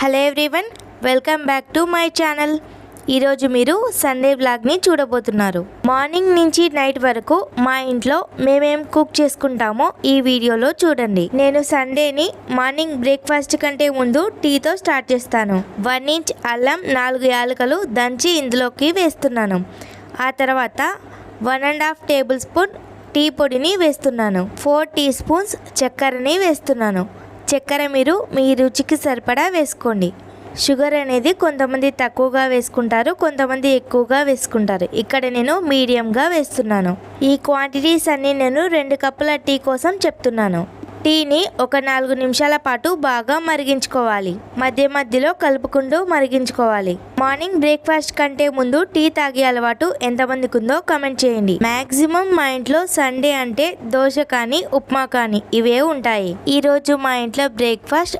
Hello everyone, welcome back to my channel. ఈరోజు మీరు Sunday వ్లాగ్ని చూడబోతున్నారు. మార్నింగ్ నుంచి నైట్ వరకు మా ఇంట్లో మేమేం కుక్ చేసుకుంటామో ఈ వీడియోలో చూడండి. నేను సండేని మార్నింగ్ బ్రేక్ఫాస్ట్ కంటే ముందు టీతో స్టార్ట్ చేస్తాను. 1 ఇంచ్ అల్లం, 4 యాలకులు దంచి ఇందులోకి వేస్తున్నాను. ఆ తర్వాత 1.5 టేబుల్ స్పూన్ టీ పొడిని వేస్తున్నాను. 4 టీ స్పూన్స్ చక్కెరని వేస్తున్నాను. చక్కెర మీరు మీ రుచికి సరిపడా వేసుకోండి. షుగర్ అనేది కొంతమంది తక్కువగా వేసుకుంటారు, కొంతమంది ఎక్కువగా వేసుకుంటారు. ఇక్కడ నేను మీడియంగా వేస్తున్నాను. ఈ క్వాంటిటీస్ అన్నీ నేను 2 కప్పుల టీ కోసం చెప్తున్నాను. టీని ఒక 4 నిమిషాల పాటు బాగా మరిగించుకోవాలి. మధ్య మధ్యలో కలుపుకుంటూ మరిగించుకోవాలి. మార్నింగ్ బ్రేక్ఫాస్ట్ కంటే ముందు టీ తాగే అలవాటు ఎంతమందికి ఉందో కమెంట్ చేయండి. మాక్సిమం మా ఇంట్లో సండే అంటే దోశ కానీ ఉప్మా కానీ ఇవే ఉంటాయి. ఈ రోజు మా ఇంట్లో బ్రేక్ఫాస్ట్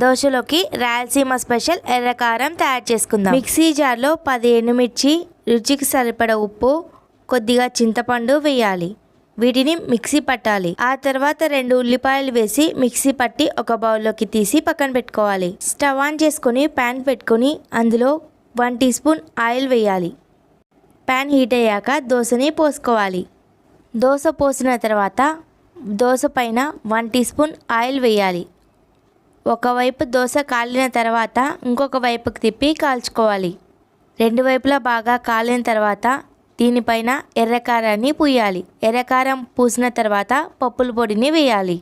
దోశలోకి రాయలసీమ స్పెషల్ ఎర్రకారం తయారు చేసుకుందాం. మిక్సీ జార్లో 10 ఎండుమిర్చి, రుచికి సరిపడ ఉప్పు, కొద్దిగా చింతపండు వేయాలి. వీటిని మిక్సీ పట్టాలి. ఆ తర్వాత 2 ఉల్లిపాయలు వేసి మిక్సీ పట్టి ఒక బౌల్లోకి తీసి పక్కన పెట్టుకోవాలి. స్టవ్ ఆన్ చేసుకొని ప్యాన్ పెట్టుకొని అందులో 1 టీ స్పూన్ ఆయిల్ వేయాలి. ప్యాన్ హీట్ అయ్యాక దోశని పోసుకోవాలి. దోశ పోసిన తర్వాత దోశ పైన 1 టీ స్పూన్ ఆయిల్ వేయాలి. ఒకవైపు దోశ కాలిన తర్వాత ఇంకొక వైపుకి తిప్పి కాల్చుకోవాలి. 2 వైపులా బాగా కాలిన తర్వాత దీనిపైన ఎర్రకారాన్ని పూయాలి. ఎర్రకారం పూసిన తర్వాత పప్పుల పొడిని వేయాలి.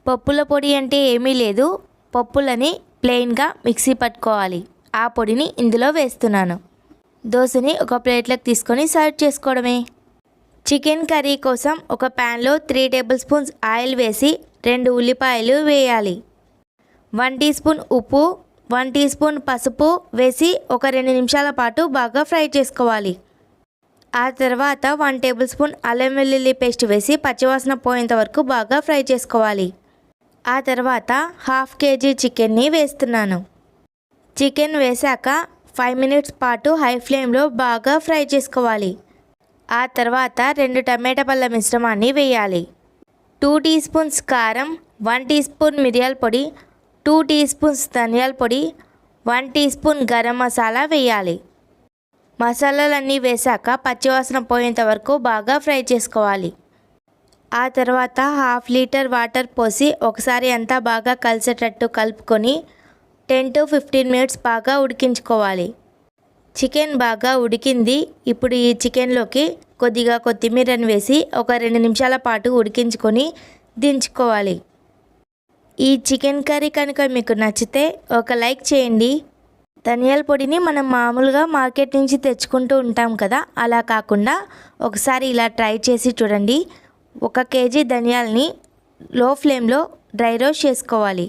పప్పుల పొడి అంటే ఏమీ లేదు, పప్పులని ప్లెయిన్గా మిక్సీ పట్టుకోవాలి. ఆ పొడిని ఇందులో వేస్తున్నాను. దోశని ఒక ప్లేట్లోకి తీసుకొని సర్వ్ చేసుకోవడమే. చికెన్ కర్రీ కోసం ఒక ప్యాన్లో 3 టేబుల్ స్పూన్స్ ఆయిల్ వేసి 2 ఉల్లిపాయలు వేయాలి. 1 టీ స్పూన్ ఉప్పు, 1 టీ స్పూన్ పసుపు వేసి ఒక 2 నిమిషాల పాటు బాగా ఫ్రై చేసుకోవాలి. ఆ తర్వాత 1 టేబుల్ స్పూన్ అల్లం వెల్లుల్లి పేస్ట్ వేసి పచ్చివాసన పోయేంత వరకు బాగా ఫ్రై చేసుకోవాలి. ఆ తర్వాత 1/2 కేజీ చికెన్ని వేస్తున్నాను. చికెన్ వేశాక 5 మినిట్స్ పాటు హై ఫ్లేమ్లో బాగా ఫ్రై చేసుకోవాలి. ఆ తర్వాత 2 టమాటా పళ్ళ మిశ్రమాన్ని వేయాలి. 2 టీ స్పూన్స్ కారం, 1 టీ స్పూన్ మిరియాల పొడి, 2 టీ స్పూన్స్ ధనియాల పొడి, 1 టీ స్పూన్ గరం మసాలా వేయాలి. మసాలాలన్నీ వేశాక పచ్చివాసన పోయేంత వరకు బాగా ఫ్రై చేసుకోవాలి. ఆ తర్వాత 1/2 లీటర్ వాటర్ పోసి ఒకసారి అంతా బాగా కలిసేటట్టు కలుపుకొని 10 to 15 మినిట్స్ బాగా ఉడికించుకోవాలి. చికెన్ బాగా ఉడికింది. ఇప్పుడు ఈ చికెన్లోకి కొద్దిగా కొత్తిమీరని వేసి ఒక 2 నిమిషాల పాటు ఉడికించుకొని దించుకోవాలి. ఈ చికెన్ కర్రీ కనుక మీకు నచ్చితే ఒక లైక్ చేయండి. ధనియాల పొడిని మనం మామూలుగా మార్కెట్ నుంచి తెచ్చుకుంటూ ఉంటాం కదా, అలా కాకుండా ఒకసారి ఇలా ట్రై చేసి చూడండి. 1 కేజీ ధనియాలని లో ఫ్లేమ్లో డ్రై రోస్ట్ చేసుకోవాలి.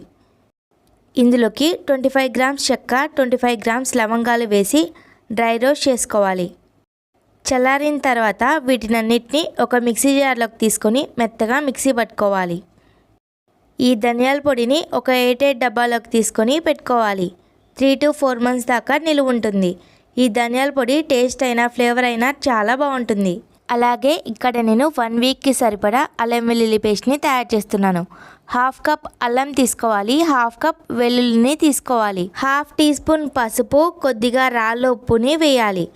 ఇందులోకి 25 గ్రామ్స్ చెక్క, 25 గ్రామ్స్ లవంగాలు వేసి డ్రై రోస్ట్ చేసుకోవాలి. చల్లారిన తర్వాత వీటినన్నిటిని ఒక మిక్సీ జార్లోకి తీసుకొని మెత్తగా మిక్సీ పట్టుకోవాలి. ఈ ధనియాల పొడిని ఒక ఎయిర్టైట్ డబ్బాలోకి తీసుకొని పెట్టుకోవాలి. 3 to 4 months దాకా నిలువ ఉంటుంది. ఈ ధనియాల పొడి టేస్ట్ అయినా ఫ్లేవర్ అయినా చాలా బాగుంటుంది. అలాగే ఇక్కడ నేను 1 వీక్కి సరిపడా అల్లం వెల్లుల్లి పేస్ట్ని తయారు చేస్తున్నాను. 1/2 కప్ అల్లం తీసుకోవాలి, 1/2 కప్ వెల్లుల్లిని తీసుకోవాలి. 1/2 టీ స్పూన్ పసుపు, కొద్దిగా రాళ్ళ ఉప్పుని వేయాలి.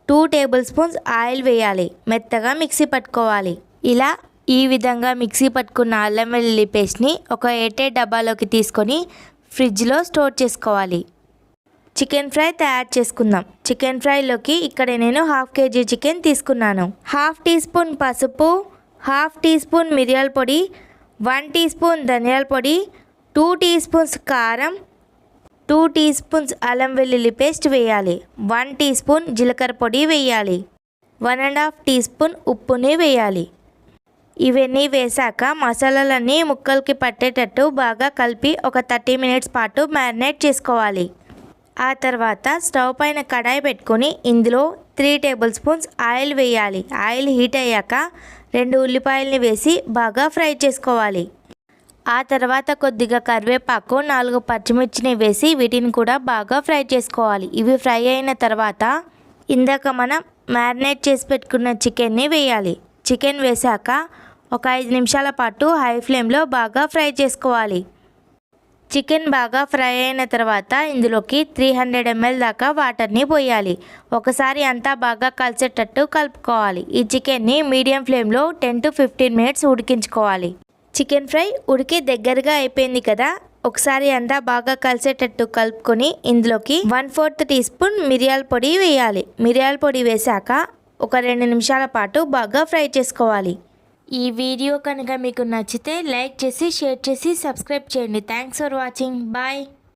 2 టేబుల్ స్పూన్స్ ఆయిల్ వేయాలి. మెత్తగా మిక్సీ పట్టుకోవాలి. ఇలా ఈ విధంగా మిక్సీ పట్టుకున్న అల్లం వెల్లుల్లి పేస్ట్ని ఒక ఎయిర్టైట్ డబ్బాలోకి తీసుకొని ఫ్రిడ్జ్లో స్టోర్ చేసుకోవాలి. చికెన్ ఫ్రై తయారు చేసుకుందాం. చికెన్ ఫ్రైలోకి ఇక్కడ నేను 1/2 కేజీ చికెన్ తీసుకున్నాను. 1/2 టీ స్పూన్ పసుపు, 1/2 టీ స్పూన్ మిరియాల పొడి, 1 టీ స్పూన్ ధనియాల పొడి, 2 టీ స్పూన్స్ కారం, 2 టీ స్పూన్స్ అల్లం వెల్లుల్లి పేస్ట్ వేయాలి. 1 టీ స్పూన్ జీలకర్ర పొడి వేయాలి. 1.5 టీ స్పూన్ ఉప్పుని వేయాలి. ఇవన్నీ వేశాక మసాలాలన్నీ ముక్కలకి పట్టేటట్టు బాగా కలిపి ఒక 30 మినిట్స్ పాటు మ్యారినేట్ చేసుకోవాలి. ఆ తర్వాత స్టవ్ పైన కడాయి పెట్టుకొని ఇందులో 3 టేబుల్ స్పూన్స్ ఆయిల్ వేయాలి. ఆయిల్ హీట్ అయ్యాక 2 ఉల్లిపాయలని వేసి బాగా ఫ్రై చేసుకోవాలి. ఆ తర్వాత కొద్దిగా కరివేపాకు, 4 పచ్చిమిర్చిని వేసి వీటిని కూడా బాగా ఫ్రై చేసుకోవాలి. ఇవి ఫ్రై అయిన తర్వాత ఇందాక మనం మ్యారినేట్ చేసి పెట్టుకున్న చికెన్ని వేయాలి. చికెన్ వేశాక ఒక 5 నిమిషాల పాటు హై ఫ్లేమ్లో బాగా ఫ్రై చేసుకోవాలి. చికెన్ బాగా ఫ్రై అయిన తర్వాత ఇందులోకి 300 ml దాకా వాటర్ని పోయాలి. ఒకసారి అంతా బాగా కలిసేటట్టు కలుపుకోవాలి. ఈ చికెన్ని మీడియం ఫ్లేమ్లో 10 to 15 మినిట్స్ ఉడికించుకోవాలి. చికెన్ ఫ్రై ఉడికి దగ్గరగా అయిపోయింది కదా, ఒకసారి అంతా బాగా కలిసేటట్టు కలుపుకొని ఇందులోకి 1/4 టీ స్పూన్ మిరియాల పొడి వేయాలి. మిరియాల పొడి వేశాక ఒక 2 నిమిషాల పాటు బాగా ఫ్రై చేసుకోవాలి. ఈ వీడియో కనుక మీకు నచ్చితే లైక్ చేసి, షేర్ చేసి, సబ్స్క్రైబ్ చేయండి. Thanks for watching. బాయ్.